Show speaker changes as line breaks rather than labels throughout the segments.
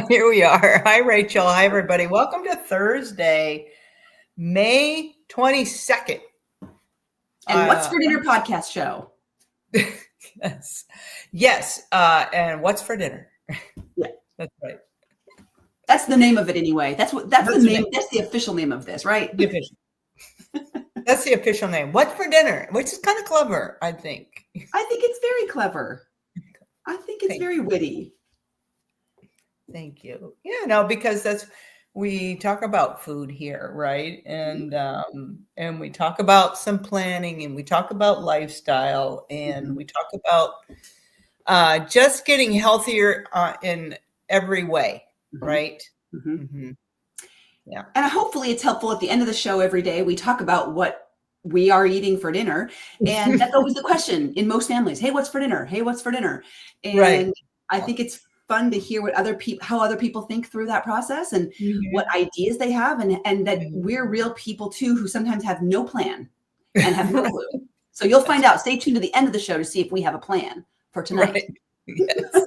Here we are. Hi, Rachel. Hi, everybody. Welcome to Thursday, May 22nd.
And What's for Dinner podcast show.
Yes. Yes. And What's for Dinner?
Yeah.
That's right.
That's the name of it anyway. That's the name. That's the official name of this, right?
The official. That's the official name. What's for Dinner? Which is kind of clever, I think.
I think it's very clever. I think it's very witty.
Thank you. Yeah, no, because we talk about food here, right? And we talk about some planning, and we talk about lifestyle, and we talk about just getting healthier in every way, right? Yeah.
And hopefully it's helpful at the end of the show every day. We talk about what we are eating for dinner. And that's always the question in most families. Hey, what's for dinner? Hey, what's for dinner? And
right.
I think it's fun to hear what how other people think through that process and what ideas they have, and that we're real people too, who sometimes have no plan and have no clue. So you'll find out. Stay tuned to the end of the show to see if we have a plan for tonight.
Right. Yes.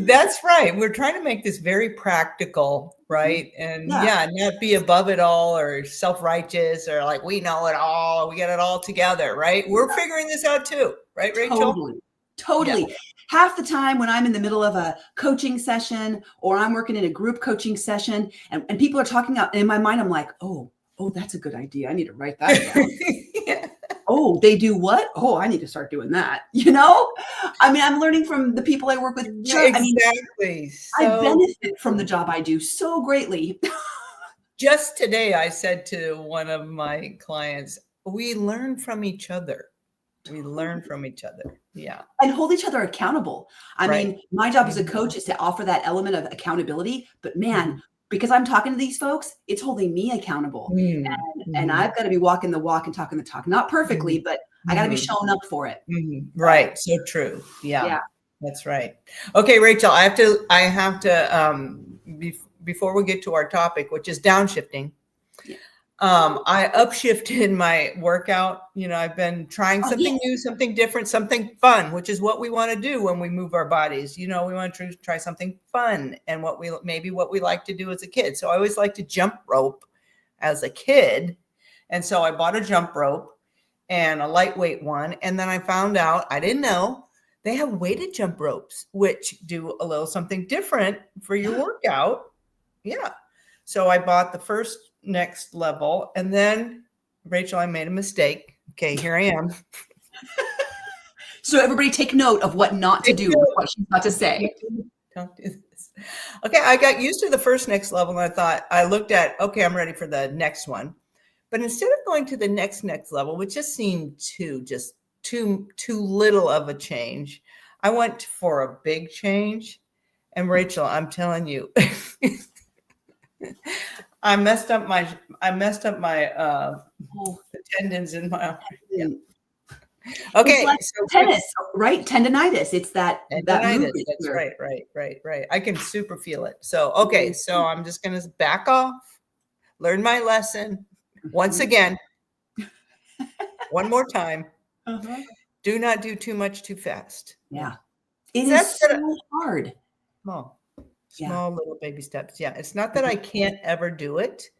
That's right. We're trying to make this very practical, right? And not be above it all or self-righteous or like we know it all, we get it all together, right? We're figuring this out too, right, Rachel?
Totally. Yeah. Half the time when I'm in the middle of a coaching session or I'm working in a group coaching session and people are talking out, and in my mind, I'm like, oh, that's a good idea. I need to write that down.
Yeah.
Oh, they do what? Oh, I need to start doing that. You know, I mean, I'm learning from the people I work with.
Exactly.
I benefit from the job I do so greatly.
Just today, I said to one of my clients, we learn from each other. We learn from each other. Yeah.
And hold each other accountable. I mean, my job as a coach is to offer that element of accountability. But man, because I'm talking to these folks, it's holding me accountable. And I've got to be walking the walk and talking the talk. Not perfectly, but I got to be showing up for it.
Right. So true. Yeah. That's right. Okay, Rachel, I have to before we get to our topic, which is downshifting. I upshifted my workout. You know, I've been trying something new, something different, something fun, which is what we want to do when we move our bodies. You know, we want to try something fun and what we like to do as a kid. So I always liked to jump rope as a kid. And so I bought a jump rope and a lightweight one. And then I found out, I didn't know, they have weighted jump ropes, which do a little something different for your workout. Yeah. So I bought the first next level. And then, Rachel, I made a mistake. Okay, here I am.
So everybody take note of what not to do, what she's about to say.
Don't do this. Okay, I got used to the first next level and I looked at, okay, I'm ready for the next one. But instead of going to the next level, which just seemed too little of a change, I went for a big change. And Rachel, I'm telling you, I messed up my the tendons in my arm. Yeah. Okay,
like so tennis, right? Tendonitis. It's that
movement. That's right. I can super feel it. So okay, so I'm just gonna back off, learn my lesson once again, one more time. Do not do too much too fast.
Yeah, it is so hard.
Small little baby steps. Yeah. It's not that I can't ever do it.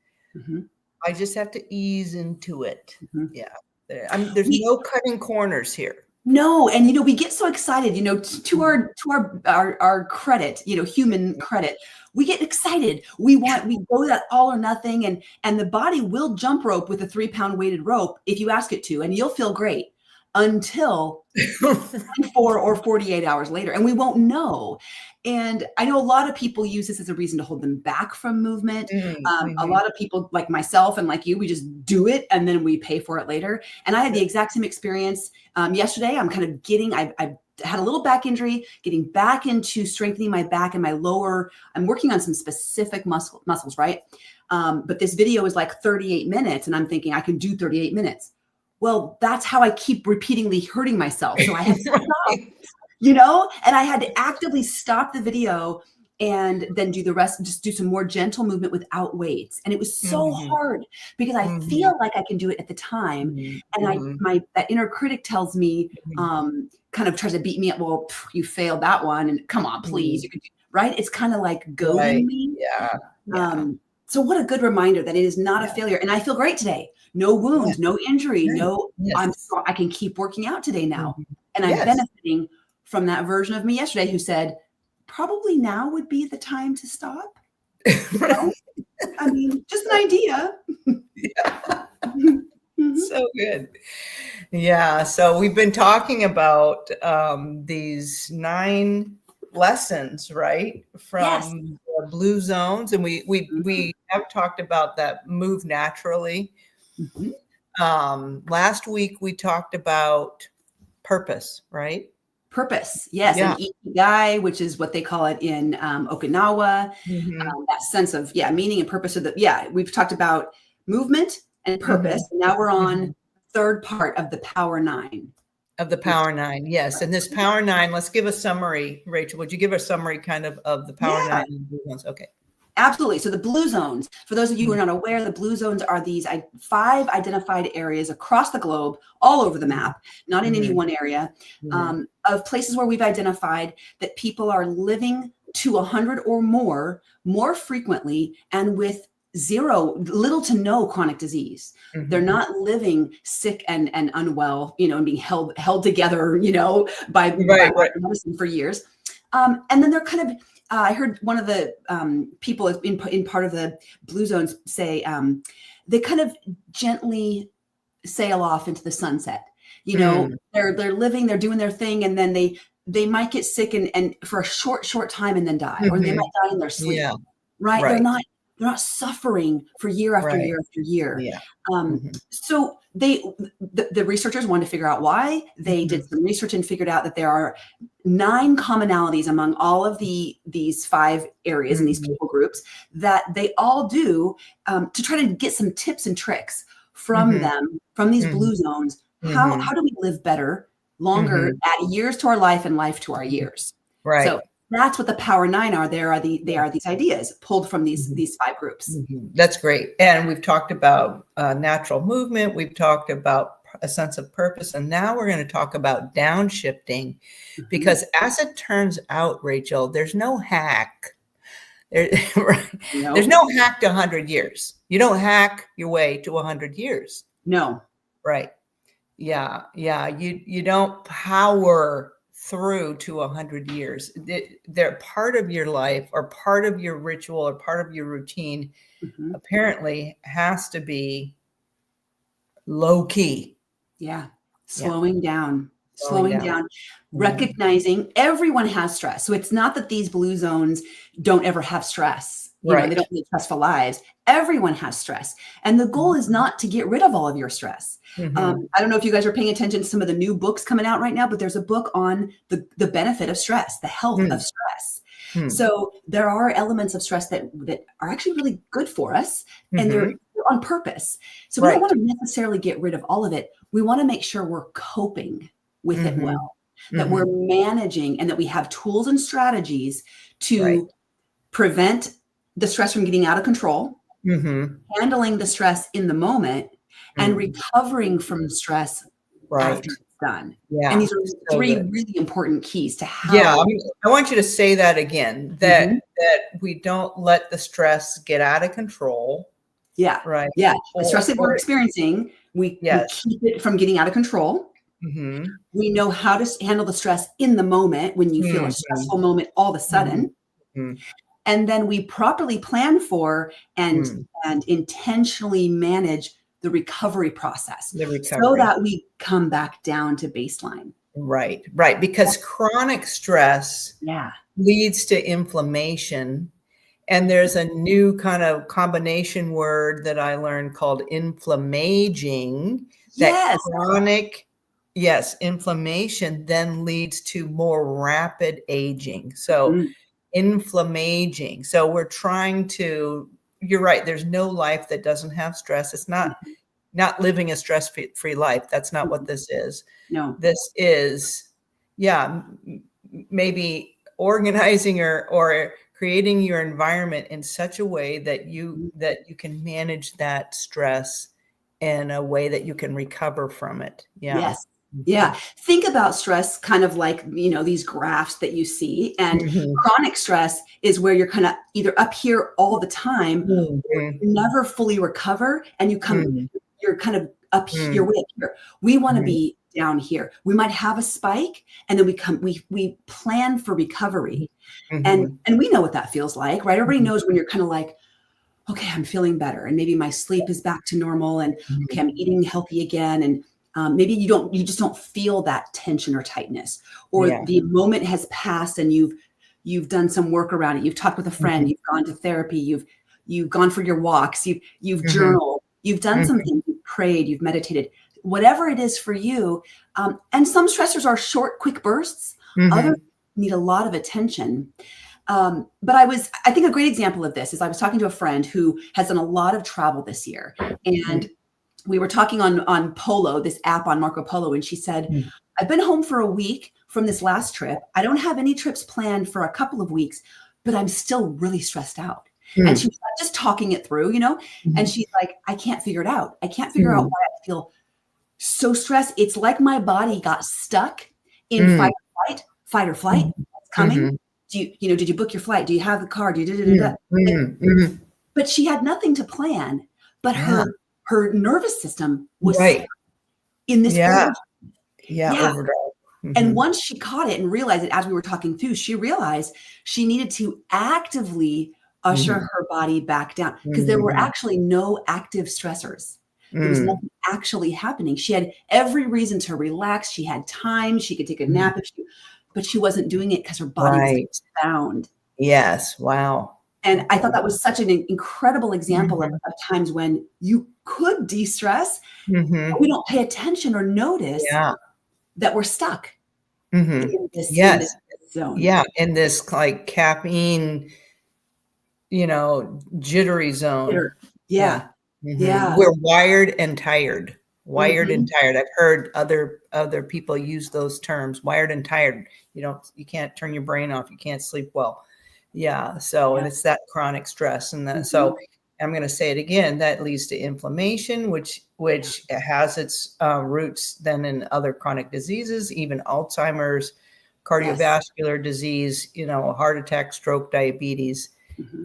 I just have to ease into it. Yeah. There's no cutting corners here.
No. And, we get so excited, to our credit, human credit, we get excited. We go that all or nothing. And the body will jump rope with a 3-pound weighted rope if you ask it to, and you'll feel great until 24 or 48 hours later. And we won't know. And I know a lot of people use this as a reason to hold them back from movement. A lot of people like myself and like you, we just do it and then we pay for it later. And I had the exact same experience yesterday. I'm kind of I had a little back injury, getting back into strengthening my back and my lower. I'm working on some specific muscles, right? But this video is like 38 minutes and I'm thinking I can do 38 minutes. Well, that's how I keep repeatedly hurting myself. So I had to stop, and I had to actively stop the video and then do the rest, just do some more gentle movement without weights. And it was so hard because I feel like I can do it at the time. And that inner critic tells me, kind of tries to beat me up. Well, you failed that one. And come on, please. You could do, right? It's kind of like goading me.
Yeah. Yeah.
So what a good reminder that it is not a failure. And I feel great today. No wound, no injury, I can keep working out today now. And I'm benefiting from that version of me yesterday who said, probably now would be the time to stop. I mean, just an idea.
So good. Yeah. So we've been talking about these 9 lessons, right? From the blue zones. And we have talked about that move naturally. Last week we talked about purpose, right?
Purpose, yes, and ikigai, which is what they call it in Okinawa. That sense of meaning and purpose. We've talked about movement and purpose. And now we're on third part of the Power 9.
Of the Power 9, yes. And this Power 9, let's give a summary. Rachel, would you give a summary kind of the Power 9 blue zones? Okay.
Absolutely. So the blue zones, for those of you who are not aware, the blue zones are these 5 identified areas across the globe, all over the map, not in any one area, of places where we've identified that people are living to 100 or more frequently, and with little to no chronic disease. They're not living sick and unwell, and being held together, by medicine for years. And then they're kind of, I heard one of the people in part of the blue zones say they kind of gently sail off into the sunset. They're living, they're doing their thing, and then they might get sick and for a short time and then die, or they might die in their sleep. Right? They're not suffering for year after year after year. So the researchers wanted to figure out why. They did some research and figured out that there are 9 commonalities among all of these 5 areas and these people groups that they all do to try to get some tips and tricks from them, from these blue zones. How do we live better, longer, add years to our life and life to our years? Right. So that's what the Power 9 are. They are these ideas pulled from these 5 groups.
That's great. And we've talked about natural movement. We've talked about a sense of purpose. And now we're going to talk about downshifting, because as it turns out, Rachel, there's no hack. There's no hack to 100 years. You don't hack your way to 100 years.
No.
Right. Yeah. You don't power through to 100 years. They're part of your life, or part of your ritual, or part of your routine. Apparently has to be low key.
Slowing down, recognizing everyone has stress. So it's not that these blue zones don't ever have stress. They don't live stressful lives. Everyone has stress. And the goal is not to get rid of all of your stress. I don't know if you guys are paying attention to some of the new books coming out right now, but there's a book on the benefit of stress, the health of stress. So there are elements of stress that are actually really good for us, and they're on purpose. So we don't want to necessarily get rid of all of it. We want to make sure we're coping with it well, that we're managing, and that we have tools and strategies to prevent the stress from getting out of control, handling the stress in the moment, and recovering from stress after it's done. And these are 3 really important keys to how.
I want you to say that again, that we don't let the stress get out of control. Right.
The stress that we're experiencing, we keep it from getting out of control. We know how to handle the stress in the moment when you feel a stressful moment all of a sudden. And then we properly plan for and intentionally manage the recovery process so that we come back down to baseline. Right.
Because chronic stress leads to inflammation. And there's a new kind of combination word that I learned called inflammaging. That chronic, inflammation then leads to more rapid aging. So inflammaging. So we're trying to, you're right, there's no life that doesn't have stress. It's not living a stress-free life. That's not what this is.
No.
This is, maybe organizing or creating your environment in such a way that you can manage that stress in a way that you can recover from it.
Yeah. Think about stress kind of like, these graphs that you see. And chronic stress is where you're kind of either up here all the time, or you never fully recover, and you're kind of up here, you're way up here. We want to be down here. We might have a spike, and then we plan for recovery. And we know what that feels like, right? Everybody knows when you're kind of like, okay, I'm feeling better, and maybe my sleep is back to normal, and okay, I'm eating healthy again, and maybe you just don't feel that tension or tightness, or the moment has passed and you've done some work around it. You've talked with a friend, you've gone to therapy, you've gone for your walks, you've journaled, you've done something, you've prayed, you've meditated, whatever it is for you. And some stressors are short, quick bursts. Others need a lot of attention. But I think a great example of this is I was talking to a friend who has done a lot of travel this year, and we were talking on Polo, this app on Marco Polo, and she said, I've been home for a week from this last trip. I don't have any trips planned for a couple of weeks, but I'm still really stressed out. And she was just talking it through, and she's like, I can't figure it out. I can't figure out why I feel so stressed. It's like my body got stuck in fight or flight. It's coming. Did you book your flight? Do you have the car? But she had nothing to plan, but her nervous system was in this
overdrive.
And once she caught it and realized it, as we were talking through, she realized she needed to actively usher her body back down, because there were actually no active stressors. There was nothing actually happening. She had every reason to relax. She had time. She could take a nap but she wasn't doing it because her body was bound.
Yes. Wow.
And I thought that was such an incredible example of times when you could de-stress, but we don't pay attention or notice that we're stuck in this zone.
Yeah. In this like caffeine, jittery zone.
Yeah.
We're wired and tired. And tired. I've heard other people use those terms, wired and tired. You can't turn your brain off. You can't sleep well. Yeah. So, and it's that chronic stress. And then, so I'm going to say it again, that leads to inflammation, which has its roots then in other chronic diseases, even Alzheimer's, cardiovascular disease, heart attack, stroke, diabetes,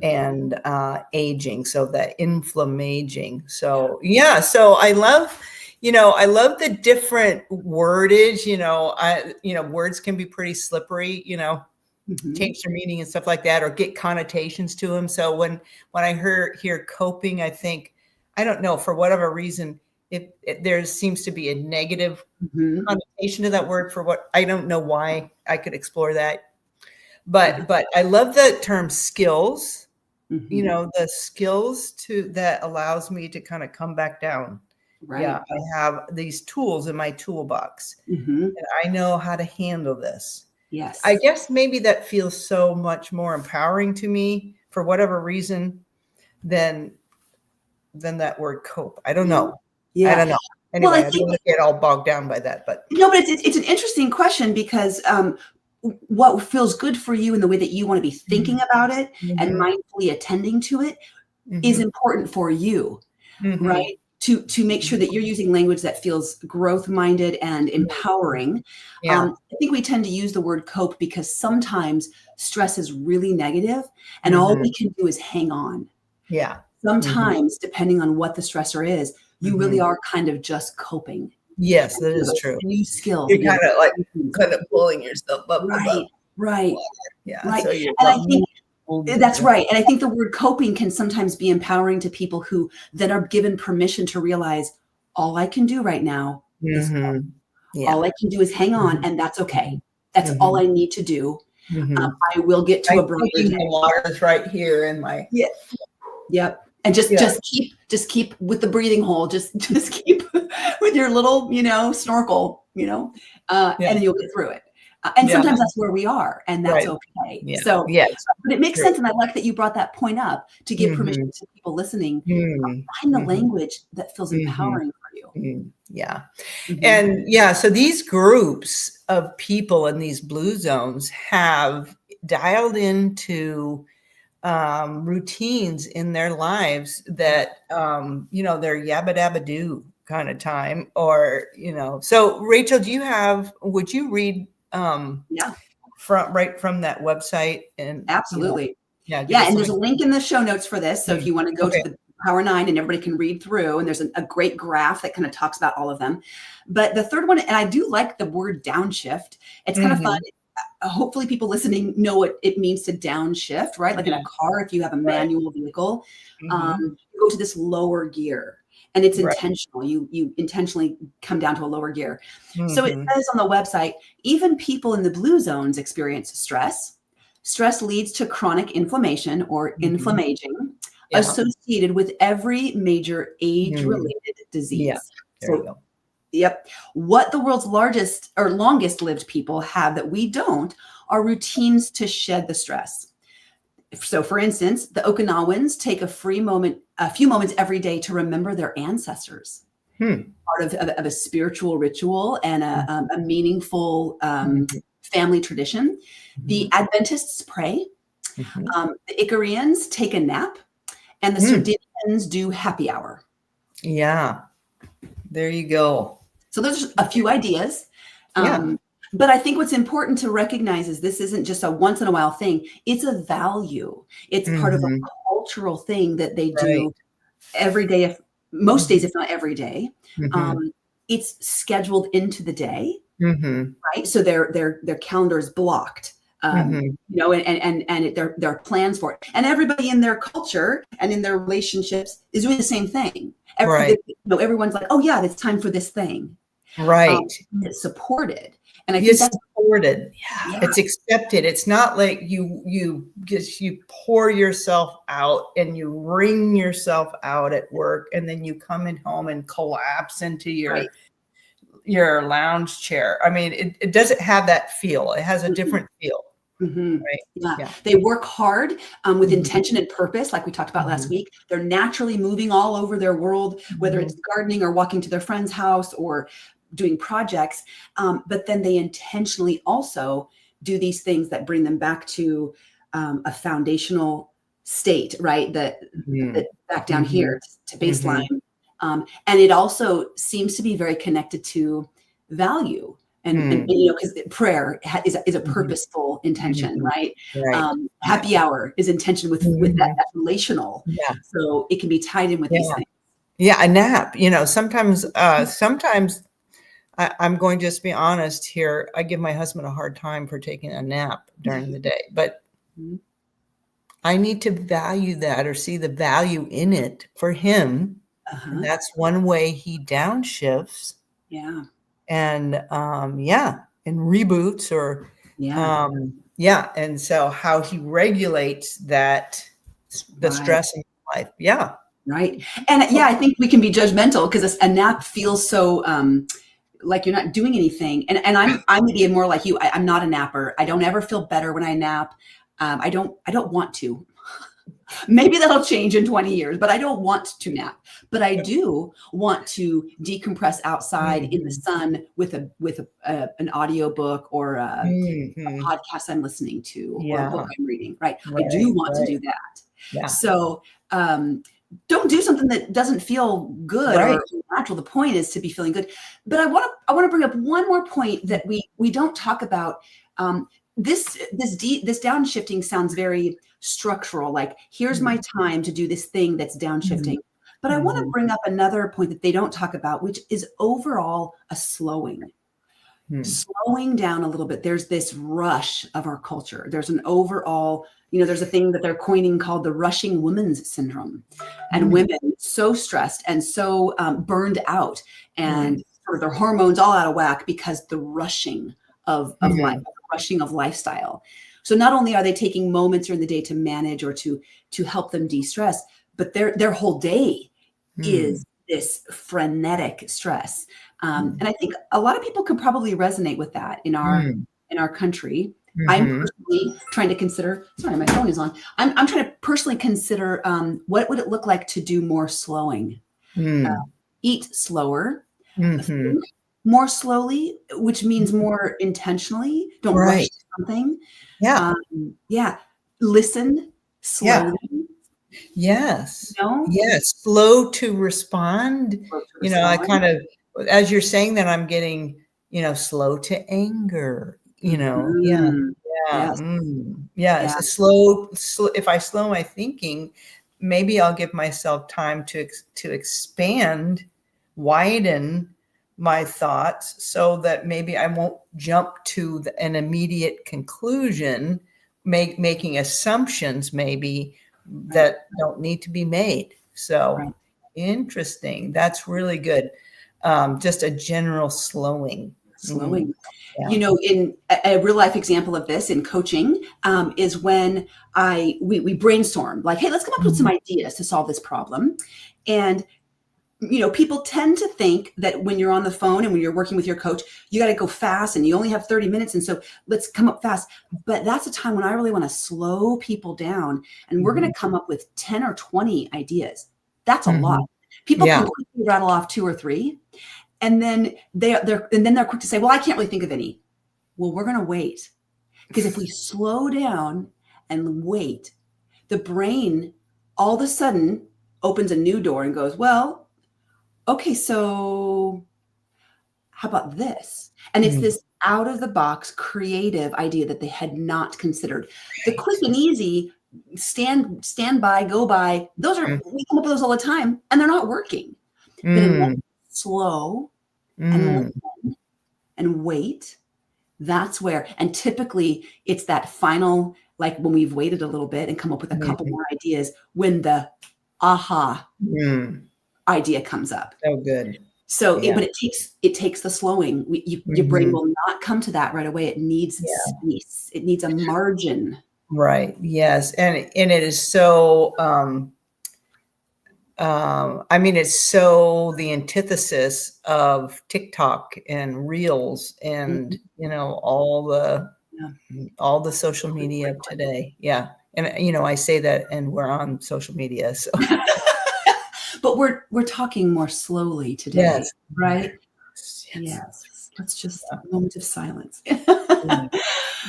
and aging. So that inflammaging. So, so I love the different wordage, words can be pretty slippery, change their meaning and stuff like that, or get connotations to them. So when I hear coping, I think, I don't know, for whatever reason, there seems to be a negative connotation to that word for what, I don't know why. I could explore that. But I love the term skills, the skills that allows me to kind of come back down. Right. Yeah, I have these tools in my toolbox, and I know how to handle this.
Yes.
I guess maybe that feels so much more empowering to me for whatever reason than that word cope. I don't know.
Yeah.
I don't know. Anyway, I don't want to get all bogged down by that, but
it's an interesting question, because what feels good for you and the way that you want to be thinking about it and mindfully attending to it is important for you, right? To make sure that you're using language that feels growth-minded and empowering. I think we tend to use the word cope because sometimes stress is really negative, and all we can do is hang on.
Yeah.
Sometimes, depending on what the stressor is, you really are kind of just coping.
Yes, that is true.
New skill.
You're kind of pulling yourself up.
Right.
Yeah.
Right.
So
and I think that's right. And I think the word coping can sometimes be empowering to people who then are given permission to realize all I can do right now is all I can do is hang on, and that's okay. That's all I need to do. I will get to a brighter day.
The water is right here in my
Yep. And just keep with the breathing hole. Just keep with your little, snorkel, and then you'll get through it. And sometimes that's where we are, and that's okay. Yeah. So, but it makes sense. And I like that you brought that point up to give permission to people listening. Find the language that feels empowering for you.
Yeah. And so these groups of people in these blue zones have dialed into routines in their lives that, they're yabba dabba do kind of time, or, so Rachel, would you read
Yeah.
from that website? And
Absolutely.
Yeah.
And there's a link in the show notes for this. So if you want to go to the Power 9 and everybody can read through, and there's a great graph that kind of talks about all of them. But the third one, and I do like the word downshift. It's kind of fun. Hopefully people listening know what it means to downshift, right? Like in a car, if you have a manual vehicle, you go to this lower gear, and it's intentional. You intentionally come down to a lower gear. So it says on the website, even people in the blue zones experience stress. Stress leads to chronic inflammation or inflammaging associated with every major age-related disease.
Yeah. There you go.
Yep. What the world's largest or longest lived people have that we don't are routines to shed the stress. So for instance, the Okinawans take a few moments every day to remember their ancestors. Part of a spiritual ritual and a meaningful family tradition. The Adventists pray. The Icarians take a nap, and the Sardinians do happy hour. Yeah.
There you go.
So there's a few ideas. But I think what's important to recognize is this isn't just a once in a while thing. It's a value. It's part of a cultural thing that they do every day, most days, if not every day. It's scheduled into the day, right? So their calendar is blocked. And there are plans for it, and everybody in their culture and in their relationships is doing the same thing. Everyone's like, oh yeah, it's time for this thing,
right?
It's supported, and I think that's
supported. Yeah, it's accepted. It's not like you pour yourself out and you wring yourself out at work, and then you come in home and collapse into your lounge chair. I mean, it doesn't have that feel. It has a different feel. Right.
They work hard with intention and purpose, like we talked about last week. They're naturally moving all over their world, whether it's gardening or walking to their friend's house or doing projects. But then they intentionally also do these things that bring them back to a foundational state, right? That back down here to baseline. And it also seems to be very connected to value. And because prayer is a purposeful intention, right? Happy hour is intention with that relational. So it can be tied in with these things.
Yeah, a nap. Sometimes I'm going to just be honest here. I give my husband a hard time for taking a nap during the day, but I need to value that or see the value in it for him. And that's one way he downshifts. And and reboots or and so how he regulates the stress in life.
Right. And I think we can be judgmental because a nap feels so like you're not doing anything. And I'm maybe more like you. I'm not a napper. I don't ever feel better when I nap. I don't want to. Maybe that'll change in 20 years, but I don't want to nap. But I do want to decompress outside in the sun with an audiobook or a podcast I'm listening to or a book I'm reading, right? I do want to do that. So don't do something that doesn't feel good or natural. The point is to be feeling good. But I want to bring up one more point that we don't talk about. This downshifting sounds very structural, like here's my time to do this thing that's downshifting. But I want to bring up another point that they don't talk about, which is overall a slowing down a little bit. There's this rush of our culture. There's an overall, there's a thing that they're coining called the rushing women's syndrome, and women so stressed and so burned out and sort of their hormones all out of whack because the rushing of life, the rushing of lifestyle. So not only are they taking moments during the day to manage or to help them de-stress, but their whole day is this frenetic stress. And I think a lot of people could probably resonate with that in our country. I'm personally trying to consider, sorry, my phone is on. I'm trying to personally consider what would it look like to do more slowing, eat slower, think more slowly, which means more intentionally. Don't rush something. Listen slowly.
Yes.
You know?
Yes. Slow to respond.
Slow to
You know, I
respond.
kind of, as you're saying that, I'm getting, slow to anger, Yeah.
Mhm.
Yeah.
Yes.
Yes.
Yeah.
A slow, if I slow my thinking, maybe I'll give myself time to expand, widen my thoughts so that maybe I won't jump to an immediate conclusion, making assumptions maybe
Right.
that don't need to be made. So
Right.
interesting. That's really good. Just a general slowing.
Slowing.
Yeah.
In a real life example of this in coaching is when we brainstorm, like, hey, let's come up with some ideas to solve this problem. And people tend to think that when you're on the phone and when you're working with your coach, you got to go fast and you only have 30 minutes. And so let's come up fast. But that's a time when I really want to slow people down, and we're going to come up with 10 or 20 ideas. That's a lot. People can quickly rattle off 2 or 3. And then they're quick to say, well, I can't really think of any. Well, we're going to wait, because if we slow down and wait, the brain all of a sudden opens a new door and goes, well, okay, so how about this? And it's this out of the box creative idea that they had not considered. The quick and easy stand by, go by, we come up with those all the time, and they're not working. But unless you slow and listen and wait, that's where, and typically it's that final, like when we've waited a little bit and come up with a couple more ideas, when the aha idea comes up.
So good.
So, but it takes the slowing. Your brain will not come to that right away. It needs space. It needs a margin.
Right. Yes. And it is so, it's so the antithesis of TikTok and Reels and, all the social media of today. Yeah. And, I say that, and we're on social media. So,
but we're talking more slowly today, right? Yes. Let's just a moment of silence.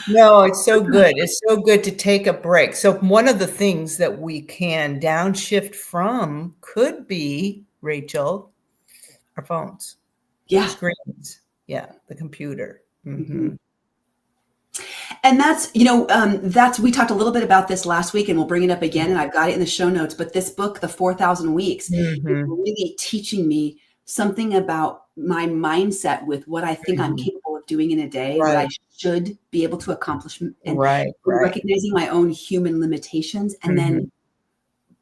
No, it's so good. It's so good to take a break. So one of the things that we can downshift from could be, Rachel, our phones.
Yeah.
Screens. Yeah. The computer.
And that's, we talked a little bit about this last week, and we'll bring it up again, and I've got it in the show notes, but this book, The 4,000 Weeks, is really teaching me something about my mindset with what I think I'm capable of doing in a day, what I should be able to accomplish, and recognizing my own human limitations, and then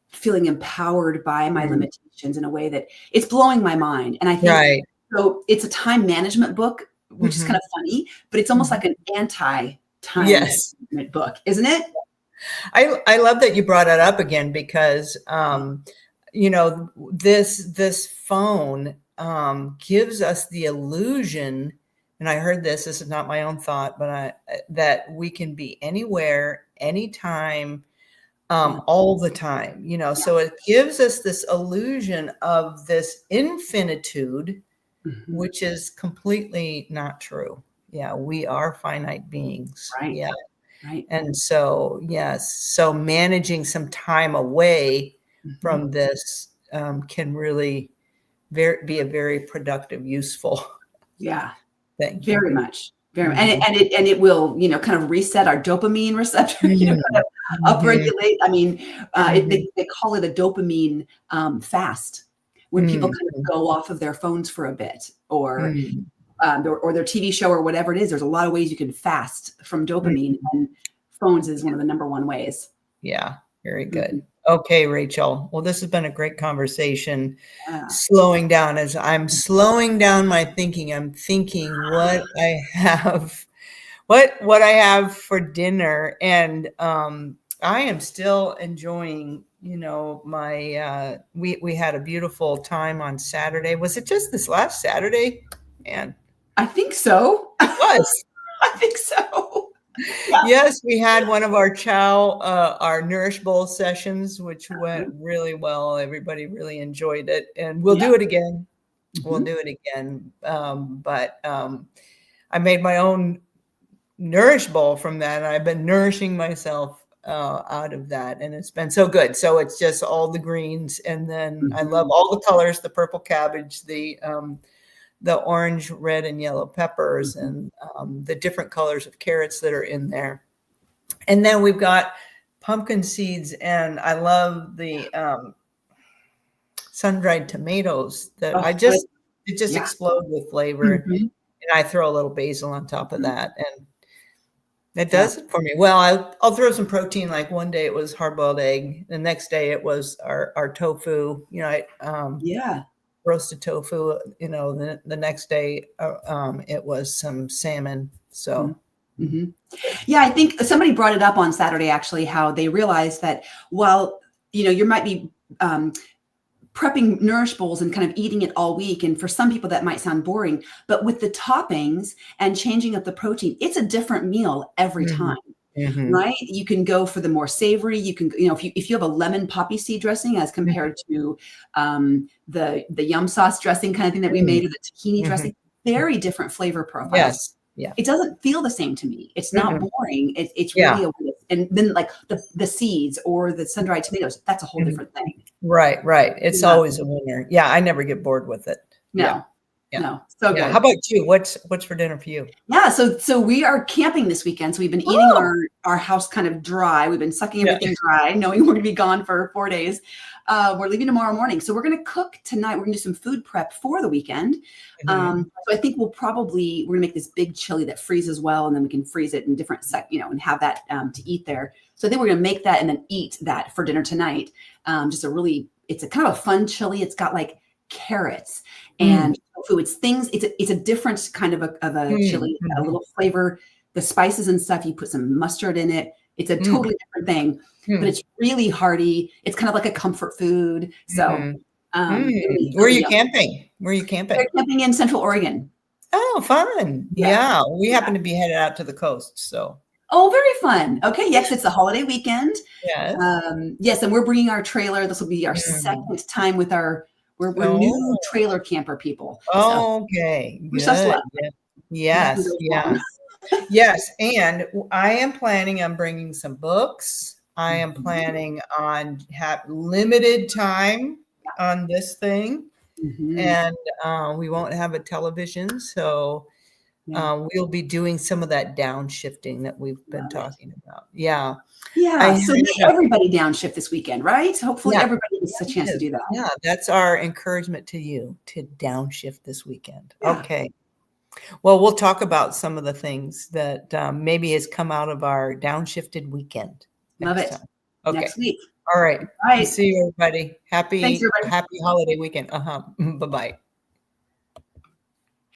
feeling empowered by my limitations in a way that it's blowing my mind. And I think, so it's a time management book, which is kind of funny, but it's almost like an anti-time management book, isn't it?
I love that you brought it up again, because, this phone gives us the illusion, and I heard this is not my own thought, but that we can be anywhere, anytime, all the time, so it gives us this illusion of this infinitude, which is completely not true. Yeah. We are finite beings.
Right.
Yeah.
Right.
And so, yes. So managing some time away from this can really be a very productive, useful thing.
Very much. Very, and it will, kind of reset our dopamine receptor, kind of upregulate. I mean, they call it a dopamine fast, when people kind of go off of their phones for a bit, or their TV show or whatever it is. There's a lot of ways you can fast from dopamine, and phones is one of the number one ways.
Yeah, very good. Okay, Rachel. Well, this has been a great conversation. Slowing down, as I'm slowing down my thinking, I'm thinking what I have for dinner, and I am still enjoying. My we had a beautiful time on Saturday. Was it just this last Saturday? And
I think so.
It was.
I think so.
Yeah. Yes, we had one of our our Nourish Bowl sessions, which went really well. Everybody really enjoyed it, and we'll do it again. We'll do it again. But I made my own Nourish Bowl from that, and I've been nourishing myself out of that, and it's been so good. So it's just all the greens, and then I love all the colors: the purple cabbage, the orange, red, and yellow peppers, and the different colors of carrots that are in there. And then we've got pumpkin seeds, and I love the sun-dried tomatoes that it just explode with flavor. And I throw a little basil on top of that, and that does it for me. Well, I'll throw some protein. Like one day it was hard-boiled egg. The next day it was our tofu. Roasted tofu. The next day it was some salmon. So.
Yeah, I think somebody brought it up on Saturday, actually, how they realized that while, you might be prepping Nourish Bowls and kind of eating it all week, and for some people that might sound boring, but with the toppings and changing up the protein, it's a different meal every time. Right? You can go for the more savory. You can, if you have a lemon poppy seed dressing as compared to the yum sauce dressing kind of thing that we made, or the tahini dressing, very different flavor profiles.
Yes. Yeah.
It doesn't feel the same to me. It's not boring. It's really and then like the seeds or the sun-dried tomatoes, that's a whole different thing.
Right. It's always a winner. Yeah, I never get bored with it.
No. So good.
How about you? What's for dinner for you?
Yeah, so we are camping this weekend. So we've been eating our house kind of dry. We've been sucking everything dry, knowing we're gonna be gone for 4 days. We're leaving tomorrow morning. So we're gonna cook tonight. We're gonna do some food prep for the weekend. So I think we're gonna make this big chili that freezes well, and then we can freeze it in different and have that to eat there. So I think we're gonna make that and then eat that for dinner tonight. It's a kind of a fun chili. It's got like carrots and tofu. It's a different kind of a chili, a little flavor, the spices and stuff. You put some mustard in it. It's a totally different thing, but it's really hearty. It's kind of like a comfort food. So
where are you camping? We're
camping in Central Oregon.
Oh, fun. Yeah. We happen to be headed out to the coast. So.
Oh, very fun. Okay. Yes. It's the holiday weekend.
Yes.
Yes. And we're bringing our trailer. This will be our second time with we're new trailer camper people.
Okay.
Wish us luck.
Yes. Yeah. Yes. And I am planning on bringing some books. I am planning on limited time on this thing. And we won't have a television. So we'll be doing some of that downshifting that we've been talking about. Yeah.
Yeah. So everybody downshift this weekend, right? Hopefully everybody gets a chance to do that.
Yeah. That's our encouragement to you, to downshift this weekend. Yeah. Okay. Well, we'll talk about some of the things that maybe has come out of our downshifted weekend.
Love it.
Okay.
Next week.
All right.
Bye.
See you, everybody. Happy
Thanks, everybody.
Happy holiday weekend. Bye-bye.